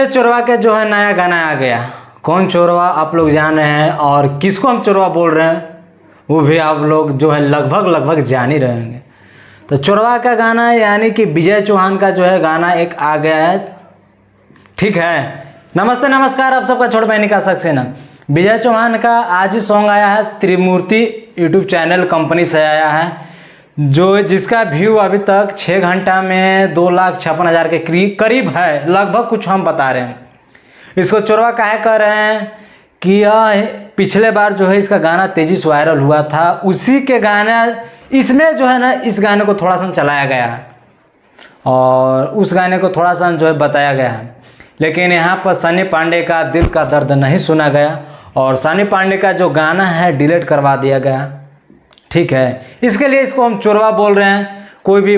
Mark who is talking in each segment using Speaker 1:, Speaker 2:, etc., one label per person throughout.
Speaker 1: से चोरवा के जो है नया गाना आ गया। कौन चोरवा आप लोग जान रहे हैं, और किसको हम चोरवा बोल रहे हैं वो भी आप लोग जो है लगभग जान ही रहेंगे। तो चोरवा का गाना यानी कि विजय चौहान का जो है गाना एक आ गया है। ठीक है, नमस्ते नमस्कार आप सबका छोट बहनी का सक्सेना। विजय चौहान का आज ही सॉन्ग आया है, त्रिमूर्ति यूट्यूब चैनल कंपनी से आया है, जो जिसका व्यू अभी तक 6 घंटा में 2,56,000 के करीब है, लगभग कुछ हम बता रहे हैं। इसको चोरवा काहे कर रहे हैं कि यह पिछले बार जो है इसका गाना तेजी से वायरल हुआ था, उसी के गाना इसमें जो है ना इस गाने को थोड़ा सा चलाया गया है और उस गाने को थोड़ा सा जो है बताया गया है। लेकिन यहाँ पर सनी पांडे का दिल का दर्द नहीं सुना गया और सनी पांडे का जो गाना है डिलीट करवा दिया गया। ठीक है, इसके लिए इसको हम चोरवा बोल रहे हैं। कोई भी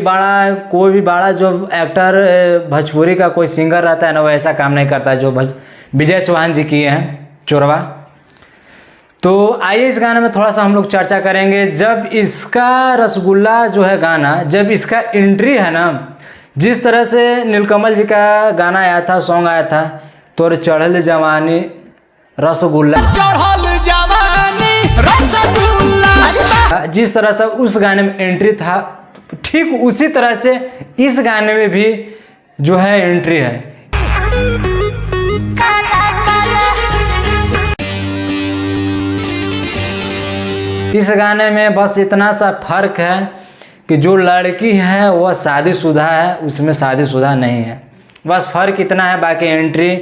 Speaker 1: बड़ा जो एक्टर भोजपुरी का कोई सिंगर रहता है ना, वो ऐसा काम नहीं करता है जो विजय चौहान जी किए हैं, चोरवा। तो आइए इस गाने में थोड़ा सा हम लोग चर्चा करेंगे। जब इसका रसगुल्ला जो है गाना, जब इसका एंट्री है ना, जिस तरह से नीलकमल जी का गाना आया था, सॉन्ग आया था, तोर चढ़ल जवानी रसगुल्ला, जिस तरह से उस गाने में एंट्री था, ठीक उसी तरह से इस गाने में भी जो है एंट्री है। इस गाने में बस इतना सा फर्क है कि जो लड़की है वह शादीशुदा है, उसमें शादीशुदा नहीं है, बस फर्क इतना है। बाकी एंट्री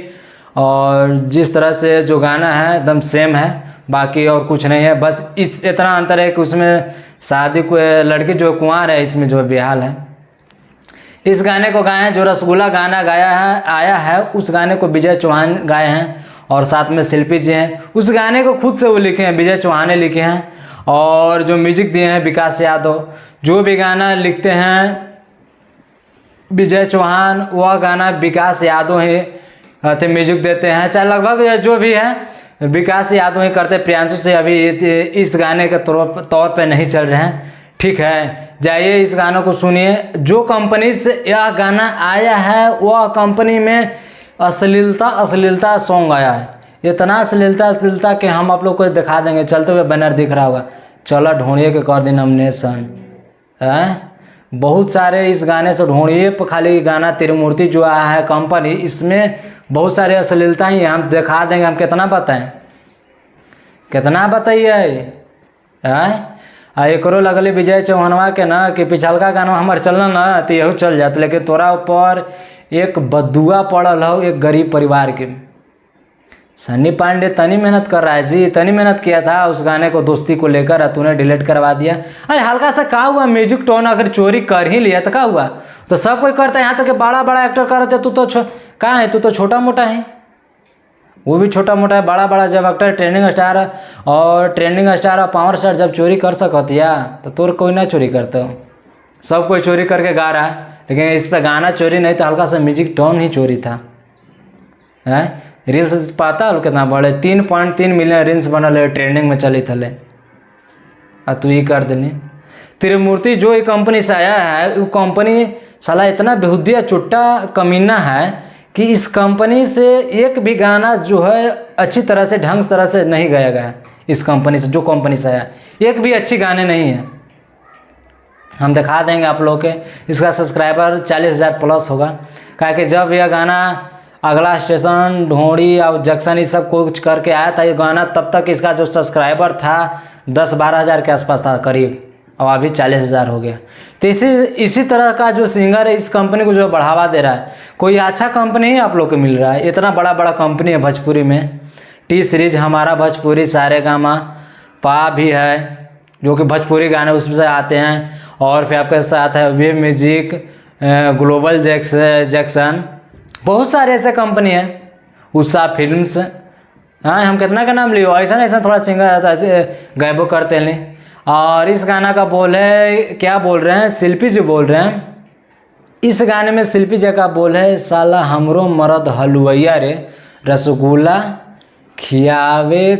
Speaker 1: और जिस तरह से जो गाना है एकदम सेम है, बाकी और कुछ नहीं है। बस इस इतना अंतर है कि उसमें शादी को लड़की जो कुंवार है, इसमें जो बेहाल है। इस गाने को गाए हैं, जो रसगुल्ला गाना आया है उस गाने को विजय चौहान गाए हैं और साथ में शिल्पी जी हैं। उस गाने को खुद से वो लिखे हैं, विजय चौहान ने लिखे हैं, और जो म्यूजिक दिए हैं विकास यादव। जो भी गाना लिखते हैं विजय चौहान, वह गाना विकास यादव ही म्यूजिक देते हैं, चाहे लगभग जो भी है विकास यादव ही करते। प्रियांशु से अभी इस गाने के तौर पे नहीं चल रहे हैं। ठीक है, जाइए इस गानों को सुनिए। जो कंपनी से यह गाना आया है वह कंपनी में अश्लीलता सॉन्ग आया है, इतना अश्लीलता कि हम आप लोग को दिखा देंगे। चलते हुए बैनर दिख रहा होगा, चलो ढूंढिए के कर दी नॉमिनेशन है। बहुत सारे इस गाने से ढूंढिए पर खाली गाना त्रिमूर्ति जो आया है कंपनी, इसमें बहुत सारे अश्लीलता ही हम दिखा देंगे। हम कितना बताइए एक लगल विजय चौहानवा के ना कि पिछलका गाना हमारे चलना ना तो यही चल जाता, लेकिन तोरा ऊपर एक बदुआ पड़ल हो एक गरीब परिवार के। सनी पांडे तनी मेहनत कर रहा है जी, तनी मेहनत किया था उस गाने को दोस्ती को लेकर, तूने डिलीट करवा दिया। अरे हल्का सा क्या हुआ, म्यूजिक टोन अगर चोरी कर ही लिया तो क्या हुआ, तो सब कोई करता है। यहाँ तक बड़ा एक्टर कर रहे थे, तू तो कहाँ है, तू तो छोटा मोटा है। वो भी छोटा मोटा है, बड़ा जब एक्टर ट्रेंडिंग स्टार और पावर स्टार जब चोरी कर सकतिया तो तोर कोई ना चोरी करता हो। सब कोई चोरी करके गा रहा है, लेकिन इस पर गाना चोरी नहीं था, हल्का सा म्यूजिक टोन ही चोरी था। रील्स पता है कितना बड़े 3.3 मिलियन रील्स बनल है, ट्रेंडिंग में चली थले, और तू ही कर देनी। त्रिमूर्ति जो ये कंपनी से आया है, वो कंपनी साला इतना बेहुदिया चुट्टा कमीना है कि इस कंपनी से एक भी गाना जो है अच्छी तरह से ढंग तरह से नहीं गाया गया। इस कंपनी से, जो कंपनी से आया, एक भी अच्छी गाने नहीं है। हम दिखा देंगे आप लोग के। इसका सब्सक्राइबर 40,000 प्लस होगा, क्या कि जब यह गाना अगला स्टेशन ढोड़ी और जंक्शन ये सब कुछ करके आया था ये गाना, तब तक इसका जो सब्सक्राइबर था 10-12 हज़ार के आसपास था करीब, और अभी 40,000 हो गया। तो इसी तरह का जो सिंगर है इस कंपनी को जो बढ़ावा दे रहा है, कोई अच्छा कंपनी ही आप लोग को मिल रहा है। इतना बड़ा कंपनी है भोजपुरी में, टी सीरीज, हमारा भोजपुरी, सारेगामा पा भी है, जो कि भोजपुरी गाने उसमें से आते हैं, और फिर आपके साथ है वेब म्यूजिक, ग्लोबल जैक्सन, बहुत सारे ऐसे कंपनी है, उषा फिल्म्स। हाँ, हम कितना का नाम लियो, ऐसा थोड़ा सिंगर आता है गायबो करते हैं। और इस गाना का बोल है, क्या बोल रहे हैं, शिल्पी जी बोल रहे हैं। इस गाने में शिल्पी जी का बोल है, साला हमरो मरद हलुवैया रे, रसगुल्ला खियावे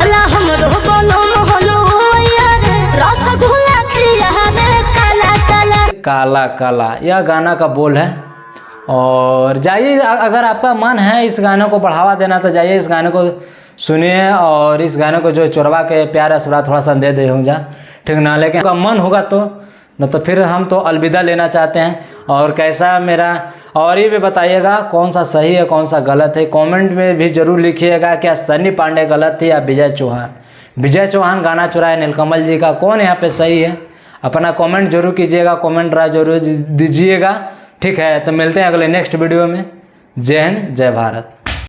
Speaker 1: काला काला, यह गाना का बोल है। और जाइए, अगर आपका मन है इस गाने को बढ़ावा देना तो जाइए इस गाने को सुनिए, और इस गाने को जो चोरवा के प्यार आशीर्वाद थोड़ा सा दे दे हो जा, ठीक ना। लेकिन आपका मन होगा तो न, तो फिर हम तो अलविदा लेना चाहते हैं। और कैसा मेरा, और ये भी बताइएगा कौन सा सही है कौन सा गलत है, कमेंट में भी जरूर लिखिएगा। क्या सन्नी पांडे गलत थी या विजय चौहान? विजय चौहान गाना चुराए नीलकमल जी का, कौन यहाँ पे सही है? अपना कमेंट जरूर कीजिएगा, कमेंट राय जरूर दीजिएगा, ठीक है। तो मिलते हैं अगले नेक्स्ट वीडियो में। जय हिंद, जय भारत।